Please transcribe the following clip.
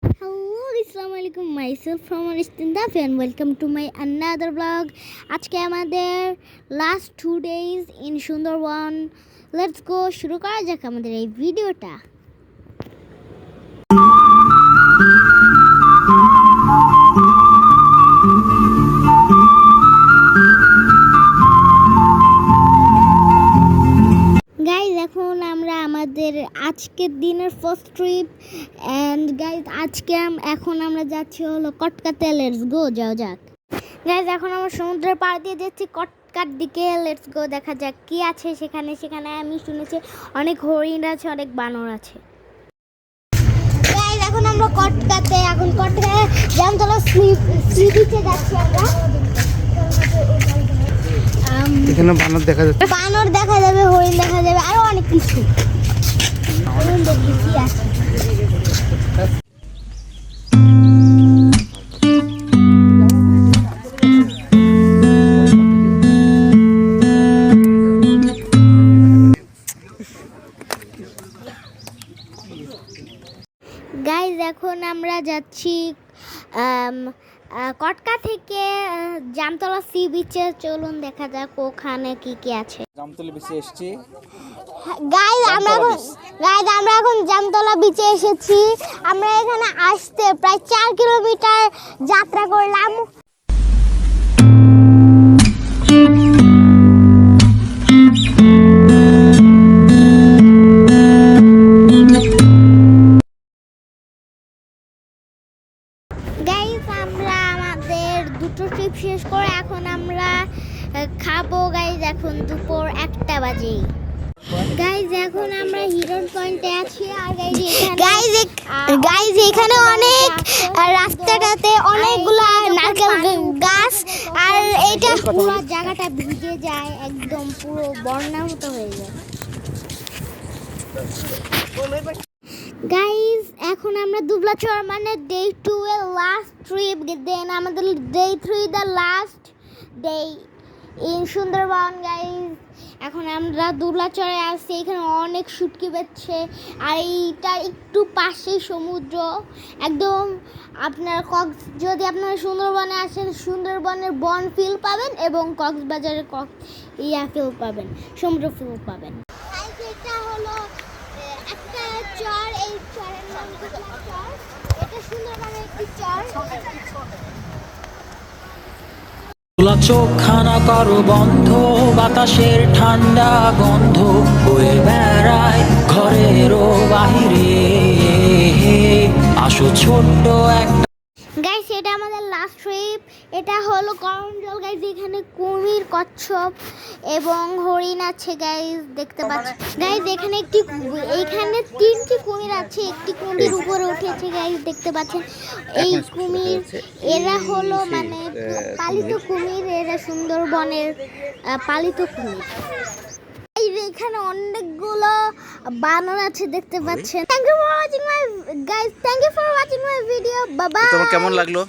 Hello, Assalamualaikum. Myself from Aristinda and welcome to my another vlog. আজকে আমাদের last 2 days in Sundarban. Let's go শুরু করা যাক আমাদের এই ভিডিওটা. গাইজ এখন আমরা আমাদের আজকের দিনের ফার্স্ট ট্রিপ অ্যান্ড গাইজ এখন আমরা যাচ্ছি হলো কটকাতে। লেটস গো, যাও যাক গাইজ। এখন আমরা সমুদ্রের পাড় দিয়ে যাচ্ছি কটকার দিকে। লেটস গো, দেখা যাক কি আছে সেখানে। আমি শুনেছি অনেক হরিণ আছে, অনেক বানর আছে। গাইজ এখন আমরা কটকাতে জামতলা সি বিচে যাচ্ছি আমরা। এখানে বানর দেখা যাচ্ছে, হরিণ দেখা যাবে, আরো অনেক কিছু। দেখি কি আছে। গাইজ এখন আমরা যাচ্ছি কটকা থেকে জামতলা সি বিচে। চলুন দেখা যাক ওখানে কি কি আছে। জামতলা বিচে এসেছি গাইজ আমরা এখন জামতলা বিচে এসেছি। আমরা এখানে আসতে প্রায় 4 কিলোমিটার যাত্রা করলাম। আমরা আমাদের দুটো ট্রিপ শেষ করে এখন আমরা খাবো। গাইজ এখন দুপুর 1টা বাজে। গাইজ এখন আমরা হিরন পয়েন্টে আছি। আর গাইজ এখানে অনেক রাস্তাটাতে অনেকগুলা নারকেল গাছ, আর এইটা পুরো জায়গাটা ভিজে যায়, একদম পুরো বন্যার মতো হয়ে যায়। গাইজ এখন আমরা দুবলাচর মানে ডে 2 এর লাস্ট ট্রিপ, দেন আমাদের day 3 the last day in Sundarban. Guys এখন আমরা দুবলাচরে আসছি, এখানে অনেক শুটকি বেচছে, আর এইটা একটু পাশেই সমুদ্র একদম। যদি আপনারা সুন্দরবনে আসেন, সুন্দরবনের বন ফিল পাবেন এবং কক্সবাজারের ফিল পাবেন, সমুদ্র ফিল পাবেন। এটা হলো একটা চর, এই চরের নাম দুবলাচর। এটা সুন্দরবনের একটি চর। খোলা চোখখানা করো বন্ধ, বাতাসের ঠান্ডা গন্ধ বয়ে বেড়ায় ঘরেরও বাহিরে। আসো ছোট্ট একটা। গাইস এটা আমাদের লাস্ট ট্রিপ। এটা হলো করমজল। গাইস এখানে কুমির, কচ্ছপ এবং হরিণ আছে। গাইস দেখতে পাচ্ছেন। গাইস এখানে 3টি কুমির আছে, একটি কুমির উপরে উঠেছে। গাইস দেখতে পাচ্ছেন এই কুমির, এরা হলো মানে পালিত কুমির, এরা সুন্দরবনের পালিত কুমির। এখানে অনেকগুলো বানর আছে দেখতে পাচ্ছেন। Thank you for watching my video. বাবা, তোমার কেমন লাগলো?